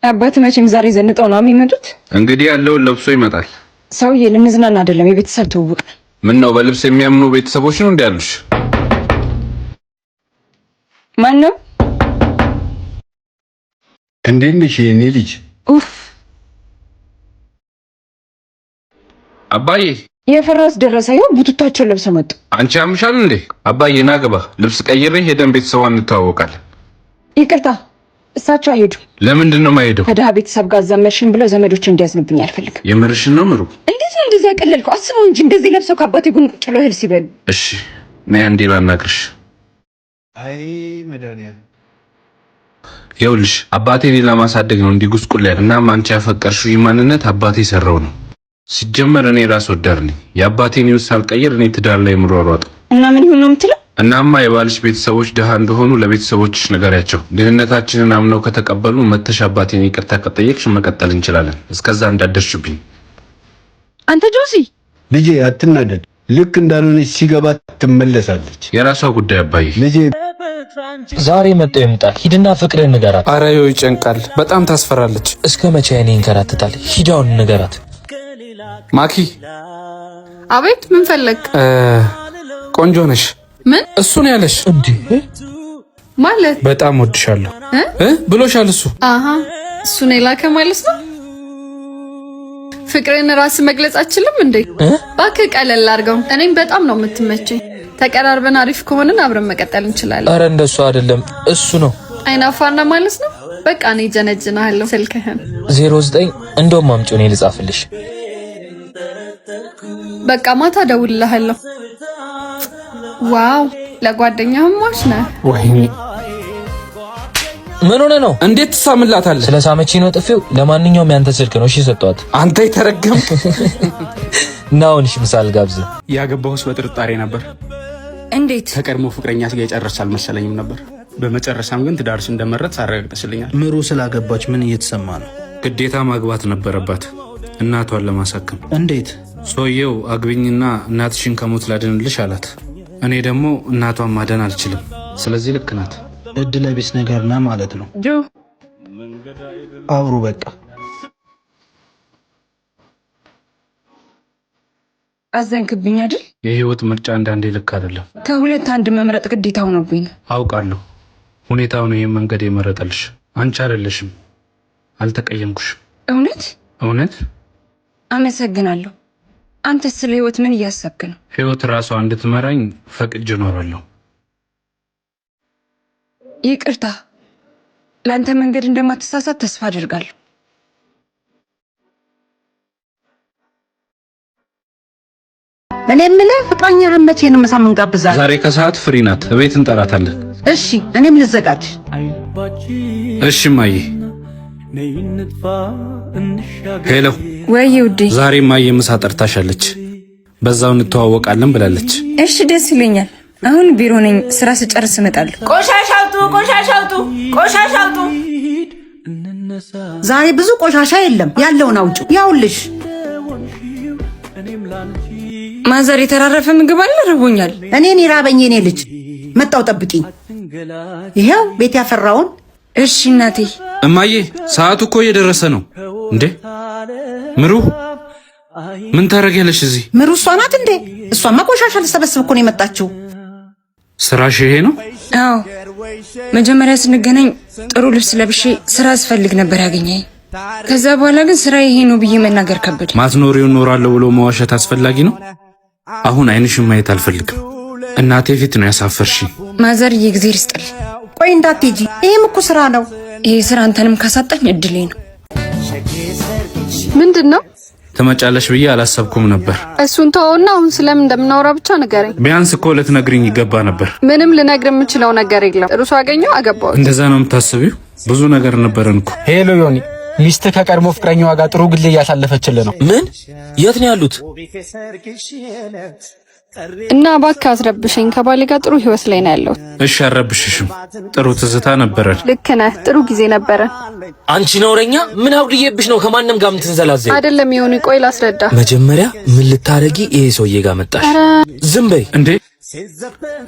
አባት መቼም ዛሬ ዘንጠው ነው የሚመጡት። እንግዲህ ያለውን ለብሶ ይመጣል። ሰውዬ ልንዝናና አይደለም፣ የቤተሰብ ትውውቅ። ምን ነው በልብስ የሚያምኑ ቤተሰቦች ነው እንዲያሉሽ? ማን ነው? እንዴት ነሽ የኔ ልጅ? ኡፍ አባዬ የፈራስ ደረሰ። ይኸው ቡቱታቸውን ለብሰው መጡ። አንቺ ያምሻል እንዴ? አባዬ ና ግባ፣ ልብስ ቀይሬ ሄደን ቤተሰቧን እንተዋወቃለን። ይቅርታ እሳቸው አይሄዱም። ለምንድን ነው የማይሄደው? ከድሀ ቤተሰብ ጋር ዘመድሽን ብለው ዘመዶች እንዲያዝኑብኝ አልፈልግም። የምርሽን ነው ምሩ? እንዴት ነው እንደዚህ ያቀለልከው? አስበው እንጂ እንደዚህ ለብሰው ከአባቴ ጎን ቁጭ ብለው እህል ሲበሉ። እሺ ነይ አንዴ ላናግርሽ። አይ መድኃኒዓለም ይኸውልሽ አባቴ እኔን ለማሳደግ ነው እንዲህ ጉስቁል ያለ። እናም አንቺ ያፈቀርሽው ማንነት አባቴ ሰራው ነው። ሲጀመር እኔ ራስ ወዳድ ነኝ። የአባቴን ሕይወት ሳልቀይር እኔ ትዳር ላይ ምሯሯጥ እና ምን ይሁን ነው የምትለው? እናማ የባልሽ ቤተሰቦች ደሃ እንደሆኑ ለቤተሰቦችሽ ንገሪያቸው። ድህነታችንን አምነው ከተቀበሉ መተሽ አባቴን ይቅርታ ከጠየቅሽ መቀጠል እንችላለን። እስከዛ እንዳደርሽብኝ። አንተ ጆሲ ልጄ አትናደድ። ልክ እንዳልሆነች ሲገባት ትመለሳለች። የራሷ ጉዳይ አባዬ። ልጄ ዛሬ መጣ ይምጣ። ሂድና ፍቅርን ንገራት። አራዮ ይጨንቃል። በጣም ታስፈራለች። እስከ መቼ እኔ እንከራተታል? ሂዳውን ንገራት። ማኪ። አቤት። ምን ፈለግ? ቆንጆ ነሽ። ምን? እሱ ነው ያለሽ እንዴ? ማለት በጣም ወድሻለሁ ብሎሻል እሱ። አሃ እሱ ነው የላከ ማለት ነው። ፍቅርን ራስ መግለጽ አችልም እንዴ? እባክህ ቀለል አድርገው። እኔም በጣም ነው የምትመቸኝ። ተቀራርበን አሪፍ ከሆነን አብረን መቀጠል እንችላለን። አረ እንደሱ አይደለም፣ እሱ ነው አይናፋና ማለት ነው። በቃ እኔ ጀነጅናለሁ። ስልክህን 09 እንደውም አምጪው እኔ ልጻፍልሽ። በቃ ማታ ደውልልሃለሁ። ዋው ለጓደኛህም ማሽ ነህ። ወይኔ ምን ሆነ ነው? እንዴት ትሳምላታለህ? ስለሳመቺ ነው ጥፊው። ለማንኛውም ያንተ ስልክ ነው። እሺ ሰጠዋት። አንተ ይተረገም ናውንሽ ምሳል ጋብዝ። ያገባሁስ በጥርጣሬ ነበር። እንዴት? ከቀድሞ ፍቅረኛ ጋር የጨረስሽ አልመሰለኝም ነበር። በመጨረሻም ግን ትዳርሽ እንደመረጥሽ አረጋግጠሽልኛል። ምሩ ስላገባች ምን እየተሰማ ነው? ግዴታ ማግባት ነበረባት እናቷን ለማሳከም። እንዴት? ሰውየው አግቢኝና እናትሽን ከሞት ላድንልሽ አላት። እኔ ደግሞ እናቷን ማዳን አልችልም። ስለዚህ ልክ ናት። እድለ ቢስ ነገርና ማለት ነው። ጆ አብሩ በቃ አዘንክብኝ አይደል? የህይወት ምርጫ አንዳንዴ ልክ አይደለም። ከሁለት አንድ መምረጥ ግዴታ ሆኖብኝ ነው። አውቃለሁ። ሁኔታው ነው ይሄን መንገድ የመረጠልሽ። አንቺ አይደለሽም። አልተቀየምኩሽም። እውነት አመሰግናለሁ። አንተ ስለ ህይወት ምን እያሰብክ ነው? ህይወት ራሷ እንድትመራኝ ፈቅጄ እኖራለሁ። ይቅርታ፣ ለአንተ መንገድ እንደማትሳሳት ተስፋ አደርጋለሁ። እኔ የምልህ ፍቅረኛህን መቼ ነው ምሳ የምንጋብዛት? ዛሬ ከሰዓት ፍሪ ናት። እቤት እንጠራታለን። እሺ እኔም ልዘጋጅ። እሺ ማዬ። ሄሎ ወይ ውዴ። ዛሬ ማዬ ምሳ ጠርታሻለች። በዛው እንተዋወቃለን ብላለች። እሺ ደስ ይለኛል። አሁን ቢሮ ነኝ። ስራ ስጨርስ እመጣለሁ። ቆሻሻ አውጡ። ዛሬ ብዙ ቆሻሻ የለም፣ ያለውን አውጪ። ያውልሽ ማዘር የተራረፈ ምግብ አለ፣ ርቦኛል። እኔን ይራበኝ የኔ ልጅ። መጣው ጠብቂኝ። ይሄው ቤት ያፈራውን። እሺ እናቴ። እማዬ ሰዓቱ እኮ እየደረሰ ነው እንዴ? ምሩ ምን ታረጊያለሽ እዚህ? ምሩ እሷ ናት እንዴ? እሷማ ቆሻሻ ልሰበስብ እኮ ነው የመጣችው። ስራሽ ይሄ ነው? አዎ፣ መጀመሪያ ስንገናኝ ጥሩ ልብስ ለብሼ ስራ አስፈልግ ነበር ያገኘኝ። ከዛ በኋላ ግን ስራ ይሄ ነው ብዬ መናገር ከበደ። ማትኖሪው እኖራለሁ ብሎ መዋሸት አስፈላጊ ነው? አሁን አይንሽን ማየት አልፈልግም። እናቴ ፊት ነው ያሳፈርሽኝ። ማዘርዬ እግዜር ይስጥልኝ። ቆይ እንዳትሄጂ፣ ይሄም እኮ ስራ ነው። ይሄ ስራ አንተንም ካሳጣኝ እድሌ ነው። ምንድን ነው? ትመጫለሽ ብዬ አላሰብኩም ነበር። እሱን ተወውና አሁን ስለምን እንደምናወራ ብቻ ንገረኝ። ቢያንስ እኮ ልትነግሪኝ ይገባ ነበር። ምንም ልነግር የምችለው ነገር የለም። እርሱ አገኘው አገባው። እንደዛ ነው የምታስቢው? ብዙ ነገር ነበረን እኮ። ሄሎ ዮኒ፣ ሚስት ከቀድሞ ፍቅረኛዋ ጋር ጥሩ ጊዜ እያሳለፈችልህ ነው። ምን? የት ነው ያሉት? እና እባክህ አትረብሸኝ። ከባሌ ጋር ጥሩ ህይወት ላይ ነው ያለው። እሺ አልረብሽሽም። ጥሩ ትዝታ ነበረን። ልክ ነህ። ጥሩ ጊዜ ነበረን። አንቺ ነውረኛ፣ ምን አውድዬብሽ ነው ከማንም ጋር የምትንዘላዘይ? አይደለም ይሁን። ቆይ ላስረዳ። መጀመሪያ ምን ልታረጊ ይሄ ሰውዬ ጋር መጣሽ? ዝም በይ እንዴ!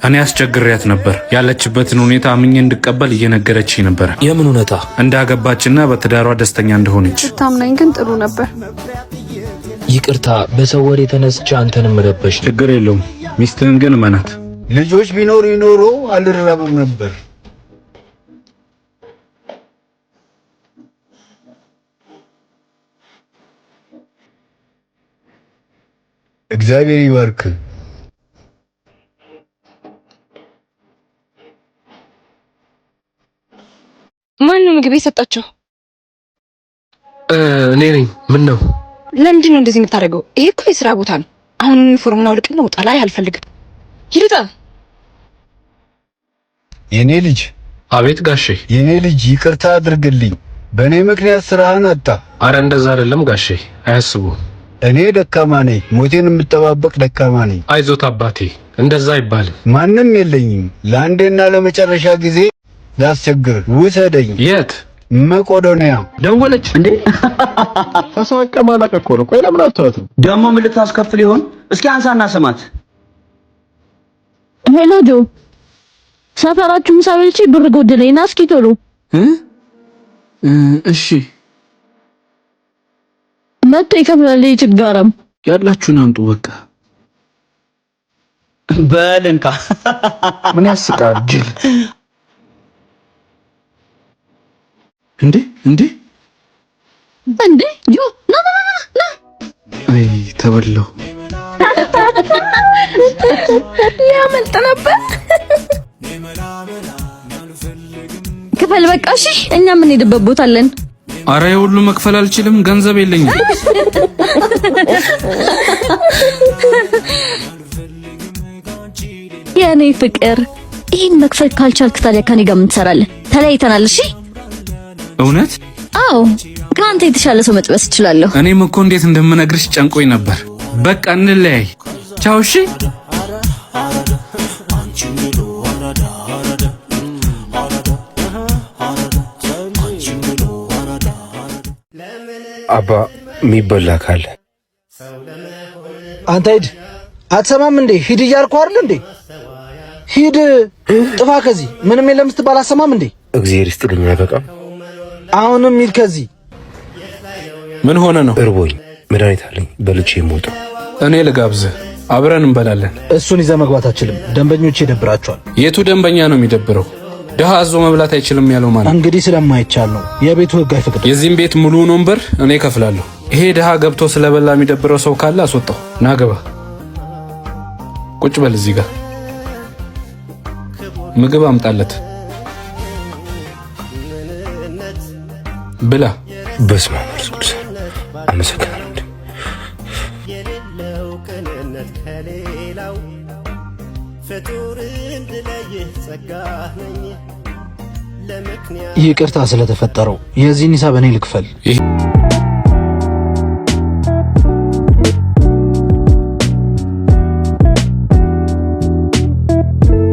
እኔ አስቸግሬያት ነበር። ያለችበትን ሁኔታ አምኜ እንድቀበል እየነገረችኝ ነበር። የምን ሁኔታ? እንዳገባችና በትዳሯ ደስተኛ እንደሆነች። ታምናኝ ግን ጥሩ ነበር። ይቅርታ በሰው ወሬ ተነስቼ አንተንም ረበሽ። ችግር የለውም። ሚስትህን ግን እመናት። ልጆች ቢኖር ይኖሩ አልራብም ነበር። እግዚአብሔር ይባርክ። ማነው ምግብ የሰጣቸው? እኔ ነኝ። ምን ነው? ለምንድን ነው እንደዚህ የምታደርገው? ይሄ እኮ የሥራ ቦታ ነው። አሁን ዩኒፎርም አውልቅና ውጣ። ላይ አልፈልግም። ይልጣ። የኔ ልጅ። አቤት ጋሼ። የኔ ልጅ ይቅርታ አድርግልኝ። በእኔ ምክንያት ስራህን አጣ። አረ እንደዛ አይደለም ጋሼ፣ አያስቡ። እኔ ደካማ ነኝ። ሞቴን የምጠባበቅ ደካማ ነኝ። አይዞት አባቴ፣ እንደዛ አይባልም። ማንም የለኝም። ለአንዴና ለመጨረሻ ጊዜ ላስቸግር፣ ውሰደኝ። የት? መቄዶንያ። ደወለች እንዴ? ተሳቀ ማላቀ እኮ ነው። ቆይ ለምን አትተዋትም? ደግሞ ምን ልታስከፍል ይሆን? እስኪ አንሳና ስማት። ሄሎ ጆ፣ ሰፈራችሁ ምሳ በልቼ ብር ጎደለኝ እና እስኪ ቶሎ። እሺ መጥቶ ይከፍላል። ችጋራም ያላችሁን አምጡ በቃ። በልንካ ምን ያስቃል ጅል። እንዴ ጆ ና አይ ተበላው። ሊያመልጥ ነበር። ክፈል በቃ። እሺ እኛ ምን ሄድበት ቦታ አለን። አረ የሁሉ መክፈል አልችልም፣ ገንዘብ የለኝም። የኔ ፍቅር ይህን መክፈል ካልቻልክ ታዲያ ከኔ ጋር ምን ትሰራለህ? ተለያይተናል። እሺ እውነት? አዎ ከአንተ የተሻለ ሰው መጥበስ እችላለሁ። እኔም እኮ እንዴት እንደምነግርሽ ጨንቆኝ ነበር። በቃ እንለያይ። ቻው። እሺ አባ የሚበላ ካለ አንተ ሂድ። አትሰማም እንዴ? ሂድ እያልኩህ አይደል እንዴ? ሂድ፣ ጥፋ ከዚህ። ምንም የለም ስትባል አትሰማም እንዴ? እግዚአብሔር ይስጥልኝ። አይበቃም? አሁንም ሂድ ከዚህ። ምን ሆነ ነው? እርቦኝ መድኃኒት አለኝ በልቼ የምወጣው። እኔ ልጋብዝህ፣ አብረን እንበላለን። እሱን ይዘህ መግባት አትችልም። ደንበኞች ይደብራቸዋል። የቱ ደንበኛ ነው የሚደብረው? ድሃ አዞ መብላት አይችልም ያለው ማለት እንግዲህ ስለማይቻል ነው። የቤቱ ህግ አይፈቅድም። የዚህም ቤት ሙሉውን ወንበር እኔ ከፍላለሁ። ይሄ ድሃ ገብቶ ስለበላ የሚደብረው ሰው ካለ አስወጣው። ና ግባ፣ ቁጭ በል እዚህ ጋር። ምግብ አምጣለት፣ ብላ። በስመ አብ ወወልድ ወመንፈስ ቅዱስ። አመሰግናለሁ። ይቅርታ ስለተፈጠረው የዚህን ሂሳብ እኔ ልክፈል።